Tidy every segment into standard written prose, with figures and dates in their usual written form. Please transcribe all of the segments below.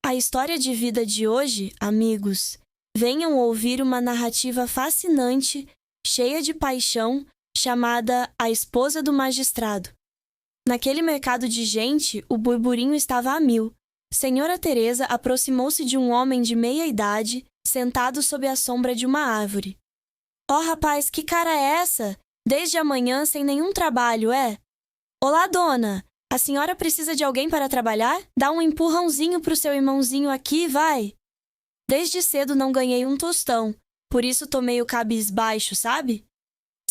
A história de vida de hoje, amigos, venham ouvir uma narrativa fascinante, cheia de paixão, chamada A Esposa do Magistrado. Naquele mercado de gente, o burburinho estava a mil. Senhora Teresa aproximou-se de um homem de meia idade, sentado sob a sombra de uma árvore. "Ó, rapaz, que cara é essa? Desde amanhã sem nenhum trabalho, é? Olá, dona! A senhora precisa de alguém para trabalhar? Dá um empurrãozinho pro seu irmãozinho aqui, vai! Desde cedo não ganhei um tostão, por isso tô meio cabisbaixo, sabe?"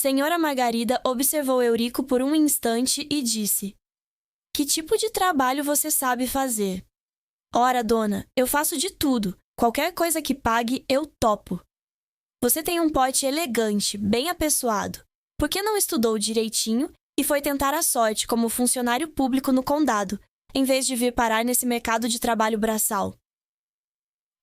Senhora Margarida observou Eurico por um instante e disse: "Que tipo de trabalho você sabe fazer?" "Ora, dona, eu faço de tudo. Qualquer coisa que pague, eu topo." "Você tem um porte elegante, bem apessoado. Por que não estudou direitinho e foi tentar a sorte como funcionário público no condado, em vez de vir parar nesse mercado de trabalho braçal?"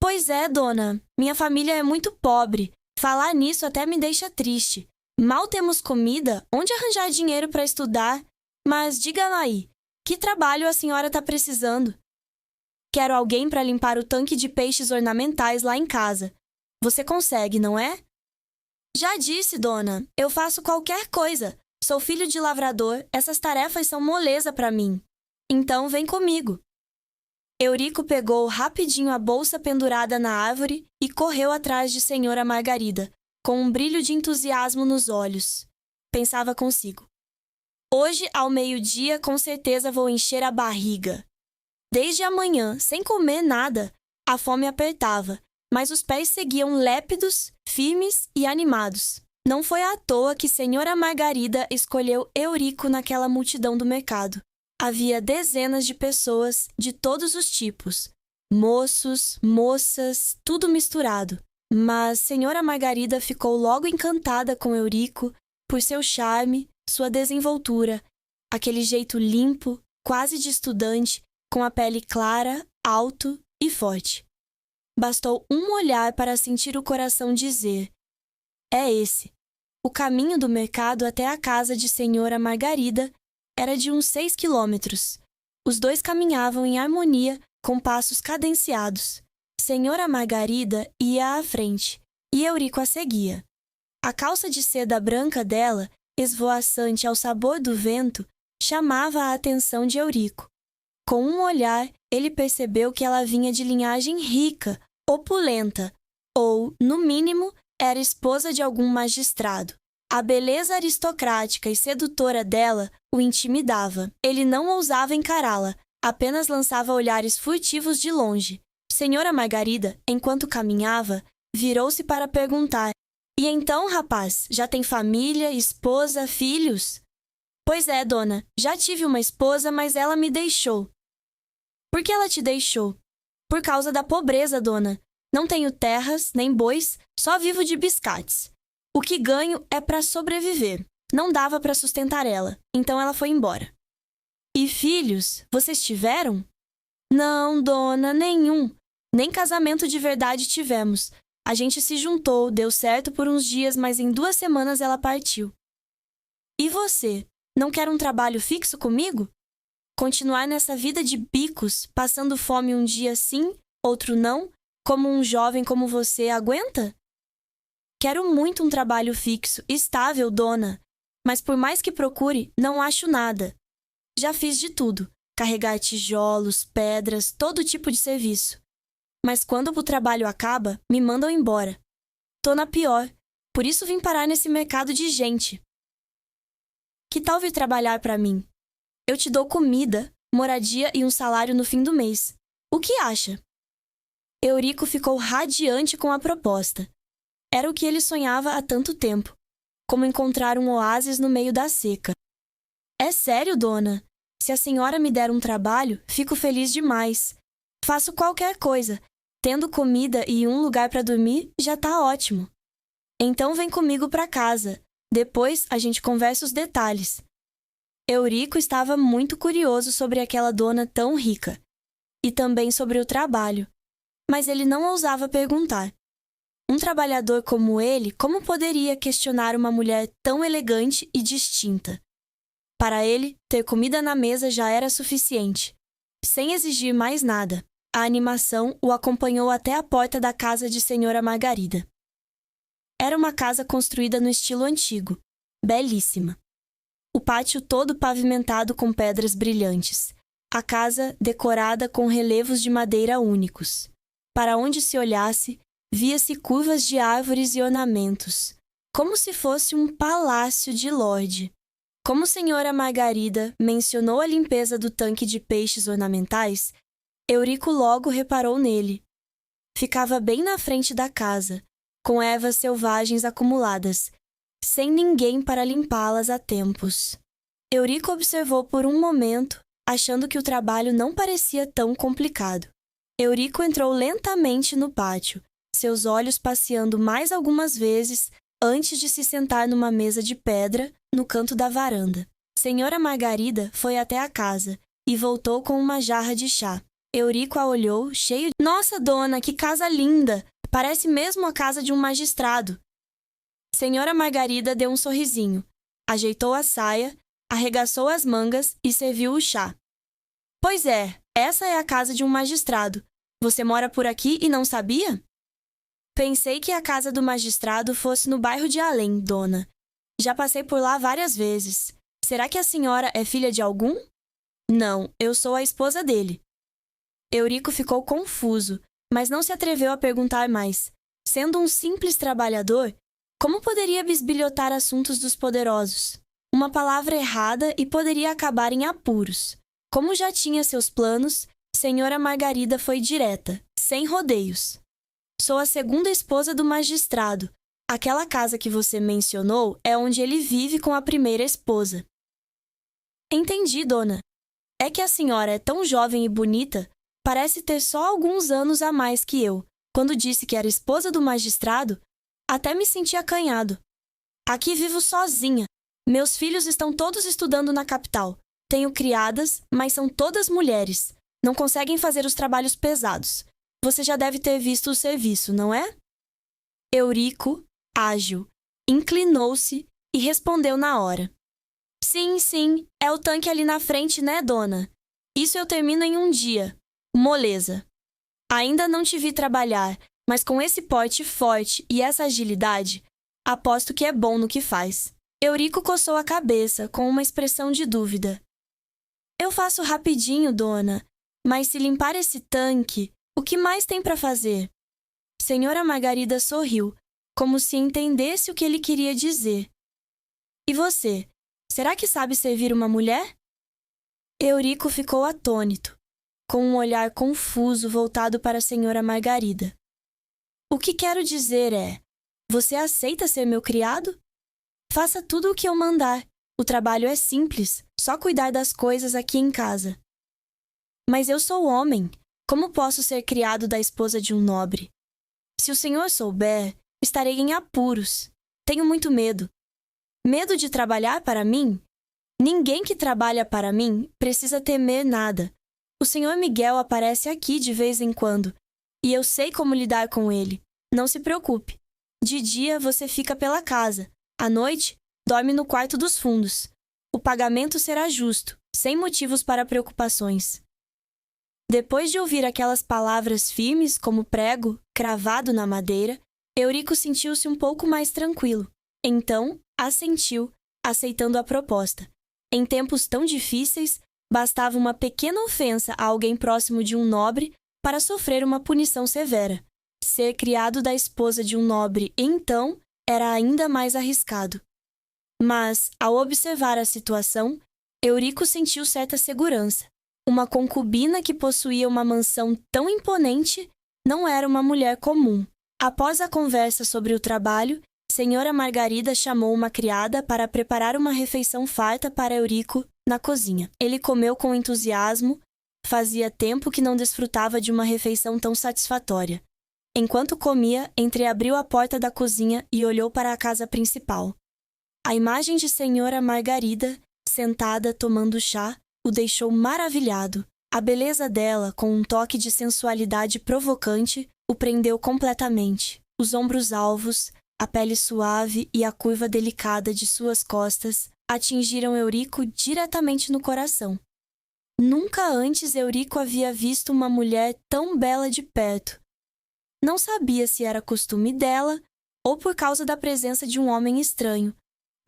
"Pois é, dona. Minha família é muito pobre. Falar nisso até me deixa triste. Mal temos comida, onde arranjar dinheiro para estudar? Mas diga aí, que trabalho a senhora está precisando?" "Quero alguém para limpar o tanque de peixes ornamentais lá em casa. Você consegue, não é?" "Já disse, dona. Eu faço qualquer coisa. Sou filho de lavrador, essas tarefas são moleza para mim. Então vem comigo." Eurico pegou rapidinho a bolsa pendurada na árvore e correu atrás de Senhora Margarida, com um brilho de entusiasmo nos olhos. Pensava consigo: "Hoje, ao meio-dia, com certeza vou encher a barriga." Desde amanhã, sem comer nada, a fome apertava, mas os pés seguiam lépidos, firmes e animados. Não foi à toa que Senhora Margarida escolheu Eurico naquela multidão do mercado. Havia dezenas de pessoas de todos os tipos, moços, moças, tudo misturado. Mas Senhora Margarida ficou logo encantada com Eurico por seu charme, sua desenvoltura, aquele jeito limpo, quase de estudante, com a pele clara, alto e forte. Bastou um olhar para sentir o coração dizer: "É esse." O caminho do mercado até a casa de Senhora Margarida era de uns 6 quilômetros. Os dois caminhavam em harmonia, com passos cadenciados. Senhora Margarida ia à frente, e Eurico a seguia. A calça de seda branca dela, esvoaçante ao sabor do vento, chamava a atenção de Eurico. Com um olhar, ele percebeu que ela vinha de linhagem rica, opulenta, ou, no mínimo, era esposa de algum magistrado. A beleza aristocrática e sedutora dela o intimidava. Ele não ousava encará-la, apenas lançava olhares furtivos de longe. Senhora Margarida, enquanto caminhava, virou-se para perguntar: "E então, rapaz, já tem família, esposa, filhos?" "Pois é, dona, já tive uma esposa, mas ela me deixou." "Por que ela te deixou?" "Por causa da pobreza, dona. Não tenho terras, nem bois, só vivo de biscates. O que ganho é para sobreviver. Não dava para sustentar ela, então ela foi embora." "E filhos, vocês tiveram?" "Não, dona, nenhum. Nem casamento de verdade tivemos. A gente se juntou, deu certo por uns dias, mas em 2 semanas ela partiu." "E você? Não quer um trabalho fixo comigo? Continuar nessa vida de bicos, passando fome um dia sim, outro não, como um jovem como você aguenta?" "Quero muito um trabalho fixo, estável, dona. Mas por mais que procure, não acho nada. Já fiz de tudo, carregar tijolos, pedras, todo tipo de serviço. Mas quando o trabalho acaba, me mandam embora. Tô na pior, por isso vim parar nesse mercado de gente." "Que tal vir trabalhar para mim? Eu te dou comida, moradia e um salário no fim do mês. O que acha?" Eurico ficou radiante com a proposta. Era o que ele sonhava há tanto tempo, como encontrar um oásis no meio da seca. "É sério, dona? Se a senhora me der um trabalho, fico feliz demais. Faço qualquer coisa. Tendo comida e um lugar para dormir, já tá ótimo." "Então vem comigo para casa. Depois a gente conversa os detalhes." Eurico estava muito curioso sobre aquela dona tão rica, e também sobre o trabalho, mas ele não ousava perguntar. Um trabalhador como ele, como poderia questionar uma mulher tão elegante e distinta? Para ele, ter comida na mesa já era suficiente, sem exigir mais nada. a animação o acompanhou até a porta da casa de Senhora Margarida. Era uma casa construída no estilo antigo, belíssima. O pátio todo pavimentado com pedras brilhantes. A casa decorada com relevos de madeira únicos. Para onde se olhasse, via-se curvas de árvores e ornamentos, como se fosse um palácio de lorde. Como Senhora Margarida mencionou a limpeza do tanque de peixes ornamentais, Eurico logo reparou nele. Ficava bem na frente da casa, com ervas selvagens acumuladas, sem ninguém para limpá-las a tempos. Eurico observou por um momento, achando que o trabalho não parecia tão complicado. Eurico entrou lentamente no pátio, seus olhos passeando mais algumas vezes antes de se sentar numa mesa de pedra no canto da varanda. Senhora Margarida foi até a casa e voltou com uma jarra de chá. Eurico a olhou, cheio de... Nossa, dona, que casa linda! Parece mesmo a casa de um magistrado. Senhora Margarida deu um sorrisinho, ajeitou a saia, arregaçou as mangas e serviu o chá. Pois é, essa é a casa de um magistrado. Você mora por aqui e não sabia? Pensei que a casa do magistrado fosse no bairro de Além, dona. Já passei por lá várias vezes. Será que a senhora é filha de algum? Não, eu sou a esposa dele. Eurico ficou confuso, mas não se atreveu a perguntar mais. Sendo um simples trabalhador, como poderia bisbilhotar assuntos dos poderosos? Uma palavra errada e poderia acabar em apuros. Como já tinha seus planos, Senhora Margarida foi direta, sem rodeios. Sou a segunda esposa do magistrado. Aquela casa que você mencionou é onde ele vive com a primeira esposa. Entendi, dona. É que a senhora é tão jovem e bonita, parece ter só alguns anos a mais que eu. Quando disse que era esposa do magistrado, até me senti acanhado. Aqui vivo sozinha. Meus filhos estão todos estudando na capital. Tenho criadas, mas são todas mulheres. Não conseguem fazer os trabalhos pesados. Você já deve ter visto o serviço, não é? Eurico, ágil, inclinou-se e respondeu na hora. Sim, é o tanque ali na frente, né, dona? Isso eu termino em um dia. Moleza. Ainda não te vi trabalhar, mas com esse porte forte e essa agilidade, aposto que é bom no que faz. Eurico coçou a cabeça com uma expressão de dúvida. Eu faço rapidinho, dona, mas se limpar esse tanque, o que mais tem para fazer? Senhora Margarida sorriu, como se entendesse o que ele queria dizer. E você, será que sabe servir uma mulher? Eurico ficou atônito, com um olhar confuso voltado para a Senhora Margarida. O que quero dizer é, você aceita ser meu criado? Faça tudo o que eu mandar. O trabalho é simples, só cuidar das coisas aqui em casa. Mas eu sou homem. Como posso ser criado da esposa de um nobre? Se o senhor souber, estarei em apuros. Tenho muito medo. Medo de trabalhar para mim? Ninguém que trabalha para mim precisa temer nada. O senhor Miguel aparece aqui de vez em quando, e eu sei como lidar com ele. Não se preocupe. De dia você fica pela casa. À noite, dorme no quarto dos fundos. O pagamento será justo, sem motivos para preocupações. Depois de ouvir aquelas palavras firmes como prego, cravado na madeira, Eurico sentiu-se um pouco mais tranquilo. Então, assentiu, aceitando a proposta. Em tempos tão difíceis, bastava uma pequena ofensa a alguém próximo de um nobre para sofrer uma punição severa. Ser criado da esposa de um nobre, então, era ainda mais arriscado. Mas, ao observar a situação, Eurico sentiu certa segurança. Uma concubina que possuía uma mansão tão imponente não era uma mulher comum. Após a conversa sobre o trabalho, Senhora Margarida chamou uma criada para preparar uma refeição farta para Eurico na cozinha. Ele comeu com entusiasmo. Fazia tempo que não desfrutava de uma refeição tão satisfatória. Enquanto comia, entreabriu a porta da cozinha e olhou para a casa principal. A imagem de Senhora Margarida, sentada tomando chá, o deixou maravilhado. A beleza dela, com um toque de sensualidade provocante, o prendeu completamente. Os ombros alvos, a pele suave e a curva delicada de suas costas atingiram Eurico diretamente no coração. Nunca antes Eurico havia visto uma mulher tão bela de perto. Não sabia se era costume dela ou por causa da presença de um homem estranho,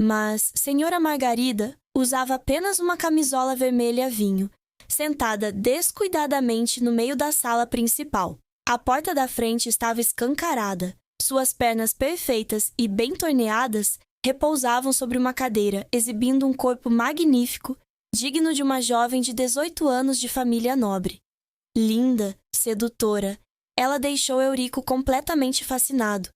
mas Senhora Margarida usava apenas uma camisola vermelha vinho, sentada descuidadamente no meio da sala principal. A porta da frente estava escancarada. Suas pernas perfeitas e bem torneadas repousavam sobre uma cadeira, exibindo um corpo magnífico, digno de uma jovem de 18 anos de família nobre. Linda, sedutora, ela deixou Eurico completamente fascinado,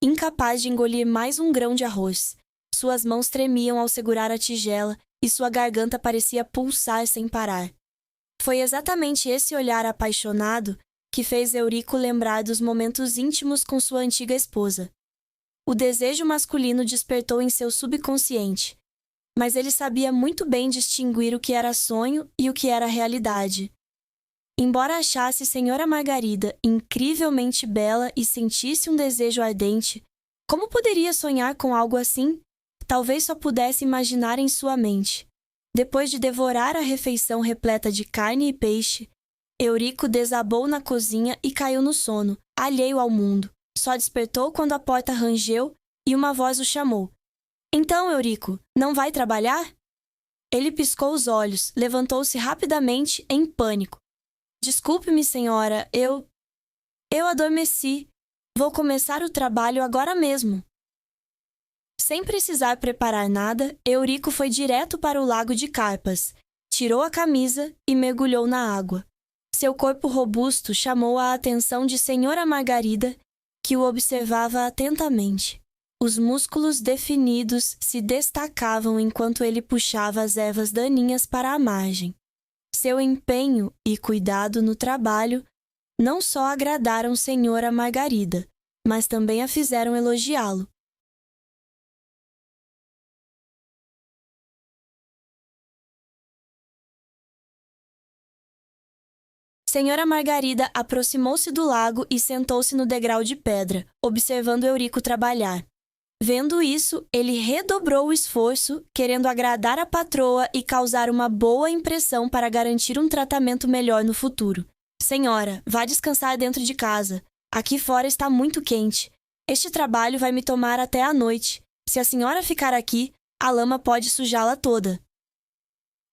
incapaz de engolir mais um grão de arroz. Suas mãos tremiam ao segurar a tigela e sua garganta parecia pulsar sem parar. Foi exatamente esse olhar apaixonado que fez Eurico lembrar dos momentos íntimos com sua antiga esposa. O desejo masculino despertou em seu subconsciente, mas ele sabia muito bem distinguir o que era sonho e o que era realidade. Embora achasse Senhora Margarida incrivelmente bela e sentisse um desejo ardente, como poderia sonhar com algo assim? Talvez só pudesse imaginar em sua mente. Depois de devorar a refeição repleta de carne e peixe, Eurico desabou na cozinha e caiu no sono, alheio ao mundo. Só despertou quando a porta rangeu e uma voz o chamou. Então, Eurico, não vai trabalhar? Ele piscou os olhos, levantou-se rapidamente, em pânico. Desculpe-me, senhora, eu adormeci. Vou começar o trabalho agora mesmo. Sem precisar preparar nada, Eurico foi direto para o lago de carpas, tirou a camisa e mergulhou na água. Seu corpo robusto chamou a atenção de Senhora Margarida, que o observava atentamente. Os músculos definidos se destacavam enquanto ele puxava as ervas daninhas para a margem. Seu empenho e cuidado no trabalho não só agradaram Senhora Margarida, mas também a fizeram elogiá-lo. Senhora Margarida aproximou-se do lago e sentou-se no degrau de pedra, observando Eurico trabalhar. Vendo isso, ele redobrou o esforço, querendo agradar a patroa e causar uma boa impressão para garantir um tratamento melhor no futuro. Senhora, vá descansar dentro de casa. Aqui fora está muito quente. Este trabalho vai me tomar até a noite. Se a senhora ficar aqui, a lama pode sujá-la toda.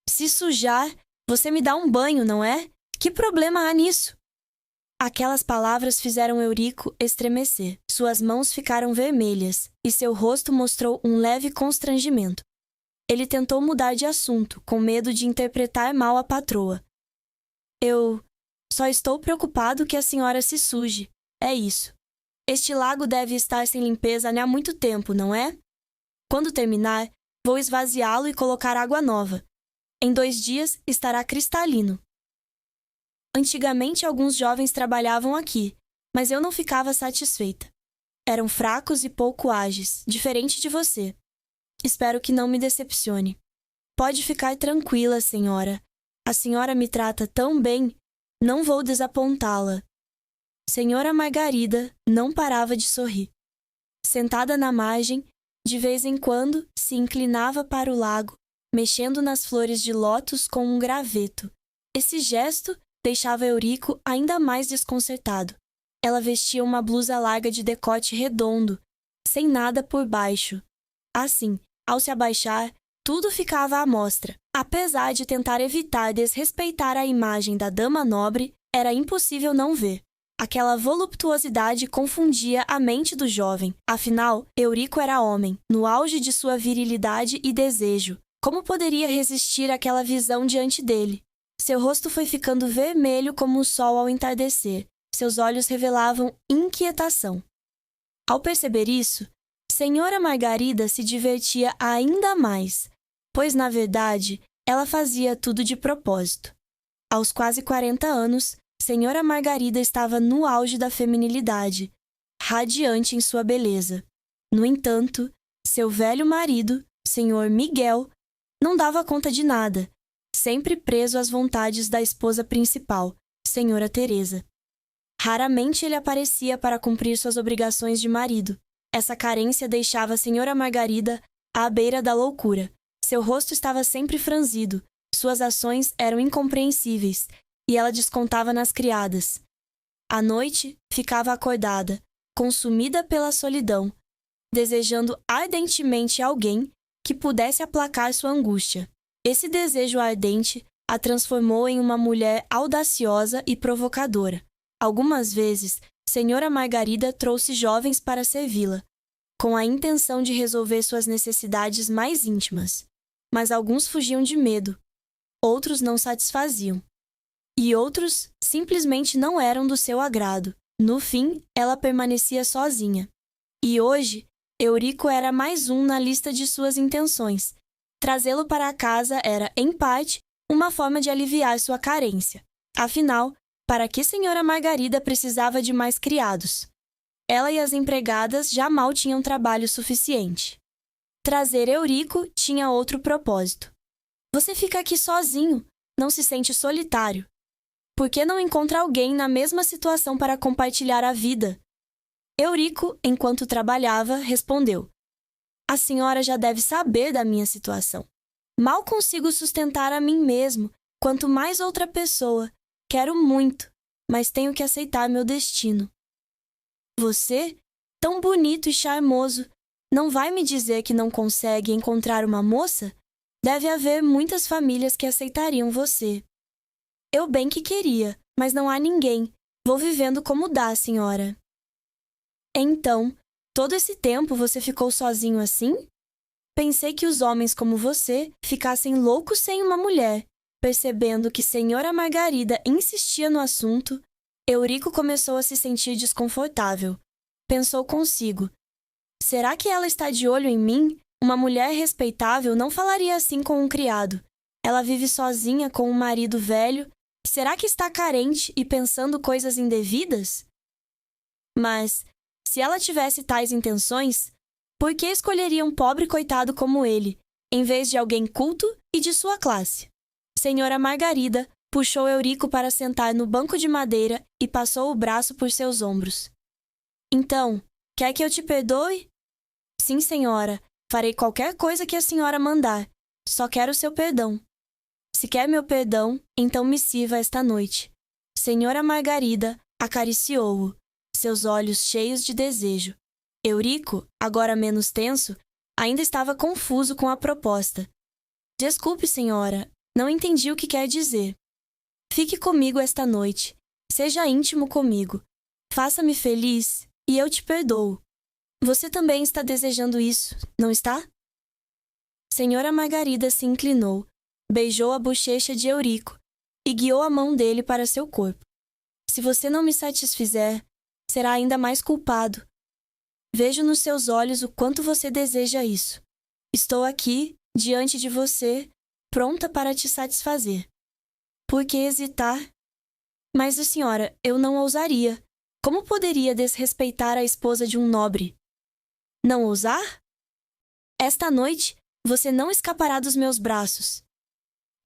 Se sujar, você me dá um banho, não é? Que problema há nisso? Aquelas palavras fizeram Eurico estremecer. Suas mãos ficaram vermelhas e seu rosto mostrou um leve constrangimento. Ele tentou mudar de assunto, com medo de interpretar mal a patroa. Eu só estou preocupado que a senhora se suje. É isso. Este lago deve estar sem limpeza há muito tempo, não é? Quando terminar, vou esvaziá-lo e colocar água nova. Em 2 dias estará cristalino. Antigamente, alguns jovens trabalhavam aqui, mas eu não ficava satisfeita. Eram fracos e pouco ágeis, diferente de você. Espero que não me decepcione. Pode ficar tranquila, senhora. A senhora me trata tão bem, não vou desapontá-la. Senhora Margarida não parava de sorrir. Sentada na margem, de vez em quando se inclinava para o lago, mexendo nas flores de lótus com um graveto. Esse gesto deixava Eurico ainda mais desconcertado. Ela vestia uma blusa larga de decote redondo, sem nada por baixo. Assim, ao se abaixar, tudo ficava à mostra. Apesar de tentar evitar desrespeitar a imagem da dama nobre, era impossível não ver. Aquela voluptuosidade confundia a mente do jovem. Afinal, Eurico era homem, no auge de sua virilidade e desejo. Como poderia resistir àquela visão diante dele? Seu rosto foi ficando vermelho como o sol ao entardecer. Seus olhos revelavam inquietação. Ao perceber isso, Senhora Margarida se divertia ainda mais, pois, na verdade, ela fazia tudo de propósito. Aos quase 40 anos, Senhora Margarida estava no auge da feminilidade, radiante em sua beleza. No entanto, seu velho marido, Senhor Miguel, não dava conta de nada, sempre preso às vontades da esposa principal, Senhora Teresa. Raramente ele aparecia para cumprir suas obrigações de marido. Essa carência deixava a Senhora Margarida à beira da loucura. Seu rosto estava sempre franzido, Suas ações eram incompreensíveis e ela descontava nas criadas. À noite, ficava acordada, consumida pela solidão, desejando ardentemente alguém que pudesse aplacar sua angústia. Esse desejo ardente a transformou em uma mulher audaciosa e provocadora. Algumas vezes, Senhora Margarida trouxe jovens para servi-la, com a intenção de resolver suas necessidades mais íntimas. Mas alguns fugiam de medo, outros não satisfaziam. E outros simplesmente não eram do seu agrado. No fim, ela permanecia sozinha. E hoje, Eurico era mais um na lista de suas intenções. Trazê-lo para casa era, em parte, uma forma de aliviar sua carência. Afinal, para que Senhora Margarida precisava de mais criados? Ela e as empregadas já mal tinham trabalho suficiente. Trazer Eurico tinha outro propósito. Você fica aqui sozinho, não se sente solitário. Por que não encontra alguém na mesma situação para compartilhar a vida? Eurico, enquanto trabalhava, respondeu: A senhora já deve saber da minha situação. Mal consigo sustentar a mim mesmo, quanto mais outra pessoa. Quero muito, mas tenho que aceitar meu destino. Você, tão bonito e charmoso, não vai me dizer que não consegue encontrar uma moça? Deve haver muitas famílias que aceitariam você. Eu bem que queria, mas não há ninguém. Vou vivendo como dá, senhora. Então, todo esse tempo você ficou sozinho assim? Pensei que os homens como você ficassem loucos sem uma mulher. Percebendo que Senhora Margarida insistia no assunto, Eurico começou a se sentir desconfortável. Pensou consigo: será que ela está de olho em mim? Uma mulher respeitável não falaria assim com um criado. Ela vive sozinha com um marido velho. Será que está carente e pensando coisas indevidas? Mas, se ela tivesse tais intenções, por que escolheria um pobre coitado como ele, em vez de alguém culto e de sua classe? Senhora Margarida puxou Eurico para sentar no banco de madeira e passou o braço por seus ombros. Então, quer que eu te perdoe? Sim, senhora. Farei qualquer coisa que a senhora mandar. Só quero seu perdão. Se quer meu perdão, então me sirva esta noite. Senhora Margarida acariciou-o, seus olhos cheios de desejo. Eurico, agora menos tenso, ainda estava confuso com a proposta. Desculpe, senhora, não entendi o que quer dizer. Fique comigo esta noite. Seja íntimo comigo. Faça-me feliz e eu te perdoo. Você também está desejando isso, não está? Senhora Margarida se inclinou, beijou a bochecha de Eurico e guiou a mão dele para seu corpo. Se você não me satisfizer, será ainda mais culpado. Vejo nos seus olhos o quanto você deseja isso. Estou aqui, diante de você, pronta para te satisfazer. Por que hesitar? Mas, senhora, eu não ousaria. Como poderia desrespeitar a esposa de um nobre? Não ousar? Esta noite, você não escapará dos meus braços.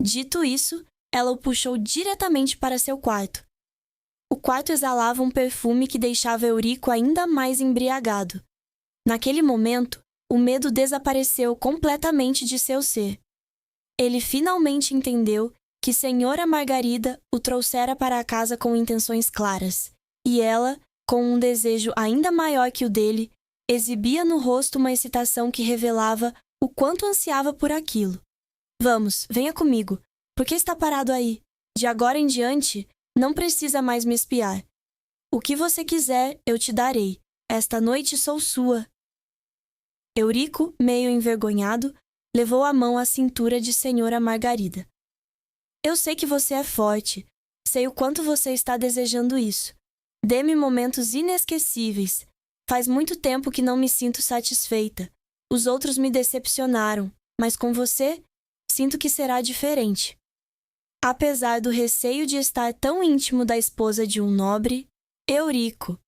Dito isso, ela o puxou diretamente para seu quarto. O quarto exalava um perfume que deixava Eurico ainda mais embriagado. Naquele momento, o medo desapareceu completamente de seu ser. Ele finalmente entendeu que Senhora Margarida o trouxera para a casa com intenções claras, e ela, com um desejo ainda maior que o dele, exibia no rosto uma excitação que revelava o quanto ansiava por aquilo. Vamos, venha comigo. Por que está parado aí? De agora em diante, não precisa mais me espiar. O que você quiser, eu te darei. Esta noite sou sua. Eurico, meio envergonhado, levou a mão à cintura de Senhora Margarida. Eu sei que você é forte. Sei o quanto você está desejando isso. Dê-me momentos inesquecíveis. Faz muito tempo que não me sinto satisfeita. Os outros me decepcionaram, mas com você, sinto que será diferente. Apesar do receio de estar tão íntimo da esposa de um nobre, Eurico.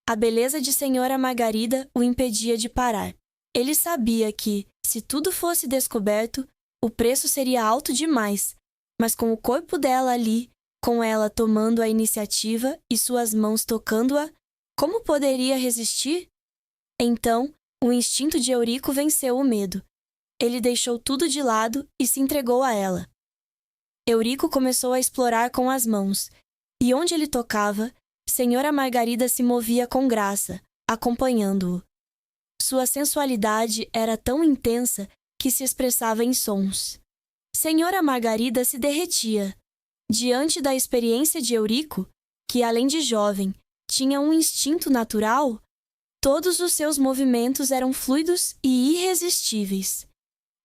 A beleza de Senhora Margarida o impedia de parar. Ele sabia que, se tudo fosse descoberto, o preço seria alto demais, mas com o corpo dela ali, com ela tomando a iniciativa e suas mãos tocando-a, como poderia resistir? Então, o instinto de Eurico venceu o medo. Ele deixou tudo de lado e se entregou a ela. Eurico começou a explorar com as mãos, e onde ele tocava, Senhora Margarida se movia com graça, acompanhando-o. Sua sensualidade era tão intensa que se expressava em sons. Senhora Margarida se derretia. Diante da experiência de Eurico, que além de jovem, tinha um instinto natural, todos os seus movimentos eram fluidos e irresistíveis.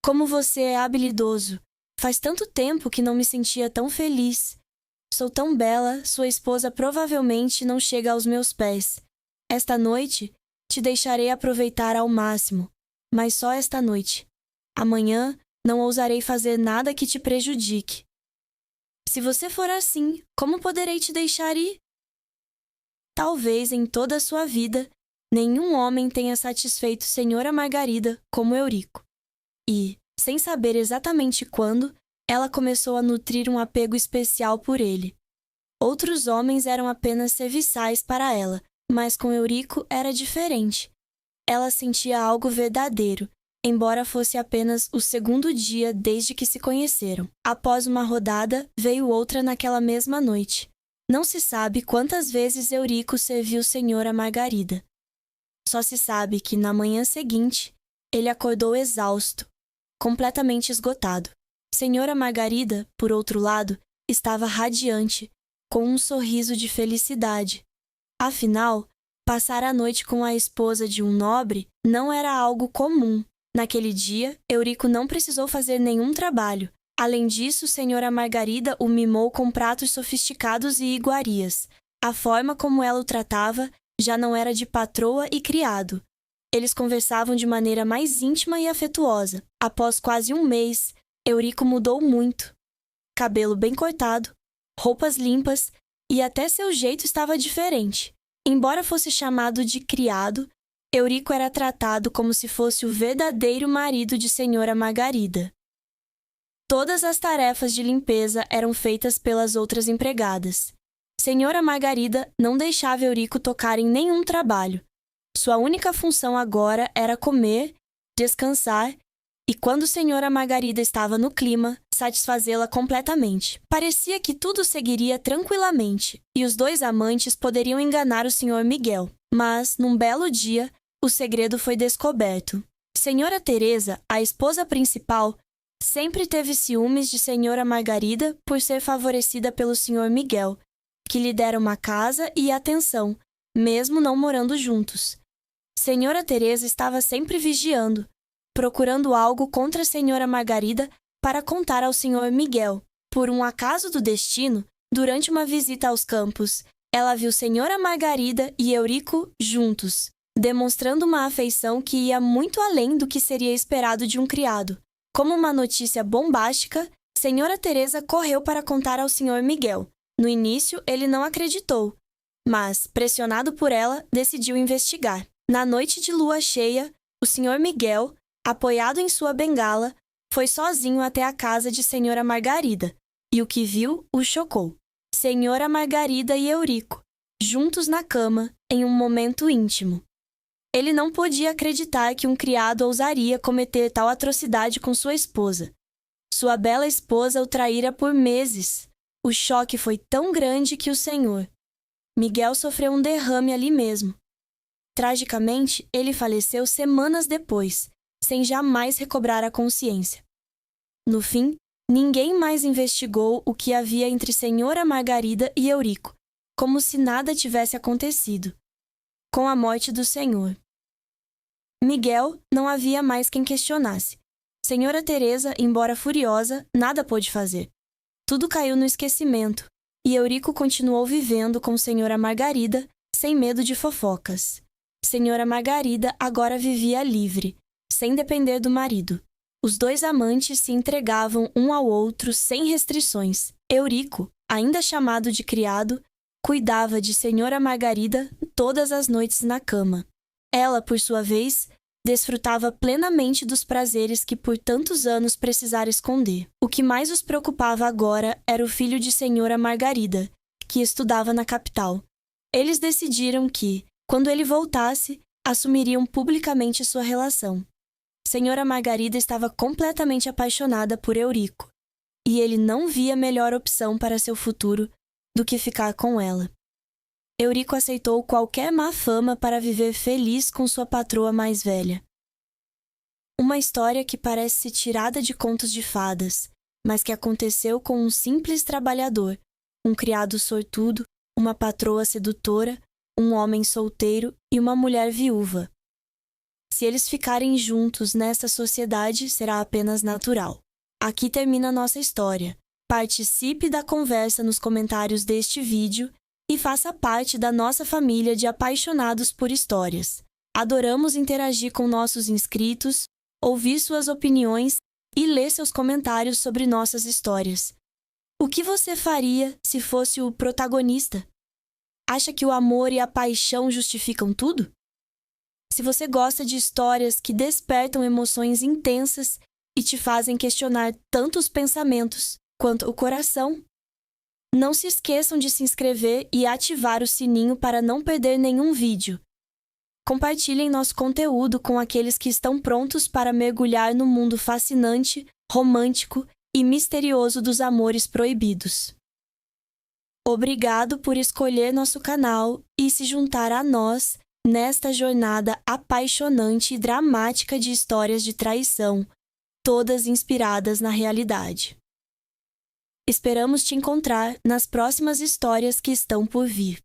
Como você é habilidoso! Faz tanto tempo que não me sentia tão feliz. Sou tão bela, sua esposa provavelmente não chega aos meus pés. Esta noite, te deixarei aproveitar ao máximo, mas só esta noite. Amanhã, não ousarei fazer nada que te prejudique. Se você for assim, como poderei te deixar ir? Talvez em toda a sua vida, nenhum homem tenha satisfeito Senhora Margarida como Eurico. E, sem saber exatamente quando, ela começou a nutrir um apego especial por ele. Outros homens eram apenas serviçais para ela, mas com Eurico era diferente. Ela sentia algo verdadeiro, embora fosse apenas o segundo dia desde que se conheceram. Após uma rodada, veio outra naquela mesma noite. Não se sabe quantas vezes Eurico serviu Senhora Margarida. Só se sabe que, na manhã seguinte, ele acordou exausto, completamente esgotado. Senhora Margarida, por outro lado, estava radiante, com um sorriso de felicidade. Afinal, passar a noite com a esposa de um nobre não era algo comum. Naquele dia, Eurico não precisou fazer nenhum trabalho. Além disso, Senhora Margarida o mimou com pratos sofisticados e iguarias. A forma como ela o tratava já não era de patroa e criado. Eles conversavam de maneira mais íntima e afetuosa. Após quase um mês, Eurico mudou muito. Cabelo bem cortado, roupas limpas e até seu jeito estava diferente. Embora fosse chamado de criado, Eurico era tratado como se fosse o verdadeiro marido de Senhora Margarida. Todas as tarefas de limpeza eram feitas pelas outras empregadas. Senhora Margarida não deixava Eurico tocar em nenhum trabalho. Sua única função agora era comer, descansar e, quando Senhora Margarida estava no clima, satisfazê-la completamente. Parecia que tudo seguiria tranquilamente e os dois amantes poderiam enganar o Sr. Miguel. Mas, num belo dia, o segredo foi descoberto. Senhora Teresa, a esposa principal, sempre teve ciúmes de Senhora Margarida por ser favorecida pelo Sr. Miguel, que lhe dera uma casa e atenção, mesmo não morando juntos. Senhora Teresa estava sempre vigiando, procurando algo contra Senhora Margarida para contar ao Sr. Miguel. Por um acaso do destino, durante uma visita aos campos, ela viu Senhora Margarida e Eurico juntos, demonstrando uma afeição que ia muito além do que seria esperado de um criado. Como uma notícia bombástica, Senhora Teresa correu para contar ao Sr. Miguel. No início, ele não acreditou, mas, pressionado por ela, decidiu investigar. Na noite de lua cheia, o Sr. Miguel, apoiado em sua bengala, foi sozinho até a casa de Senhora Margarida, e o que viu o chocou. Senhora Margarida e Eurico, juntos na cama, em um momento íntimo. Ele não podia acreditar que um criado ousaria cometer tal atrocidade com sua esposa. Sua bela esposa o traíra por meses. O choque foi tão grande que o Sr. Miguel sofreu um derrame ali mesmo. Tragicamente, ele faleceu semanas depois, sem jamais recobrar a consciência. No fim, ninguém mais investigou o que havia entre Senhora Margarida e Eurico, como se nada tivesse acontecido. Com a morte do Senhor Miguel, não havia mais quem questionasse. Senhora Teresa, embora furiosa, nada pôde fazer. Tudo caiu no esquecimento, e Eurico continuou vivendo com Senhora Margarida, sem medo de fofocas. Senhora Margarida agora vivia livre, sem depender do marido. Os dois amantes se entregavam um ao outro sem restrições. Eurico, ainda chamado de criado, cuidava de Senhora Margarida todas as noites na cama. Ela, por sua vez, desfrutava plenamente dos prazeres que por tantos anos precisara esconder. O que mais os preocupava agora era o filho de Senhora Margarida, que estudava na capital. Eles decidiram que, quando ele voltasse, assumiriam publicamente sua relação. Senhora Margarida estava completamente apaixonada por Eurico, e ele não via melhor opção para seu futuro do que ficar com ela. Eurico aceitou qualquer má fama para viver feliz com sua patroa mais velha. Uma história que parece tirada de contos de fadas, mas que aconteceu com um simples trabalhador, um criado sortudo, uma patroa sedutora, um homem solteiro e uma mulher viúva. Se eles ficarem juntos nesta sociedade, será apenas natural. Aqui termina a nossa história. Participe da conversa nos comentários deste vídeo e faça parte da nossa família de apaixonados por histórias. Adoramos interagir com nossos inscritos, ouvir suas opiniões e ler seus comentários sobre nossas histórias. O que você faria se fosse o protagonista? Acha que o amor e a paixão justificam tudo? Se você gosta de histórias que despertam emoções intensas e te fazem questionar tanto os pensamentos quanto o coração, não se esqueçam de se inscrever e ativar o sininho para não perder nenhum vídeo. Compartilhem nosso conteúdo com aqueles que estão prontos para mergulhar no mundo fascinante, romântico e misterioso dos amores proibidos. Obrigado por escolher nosso canal e se juntar a nós nesta jornada apaixonante e dramática de histórias de traição, todas inspiradas na realidade. Esperamos te encontrar nas próximas histórias que estão por vir.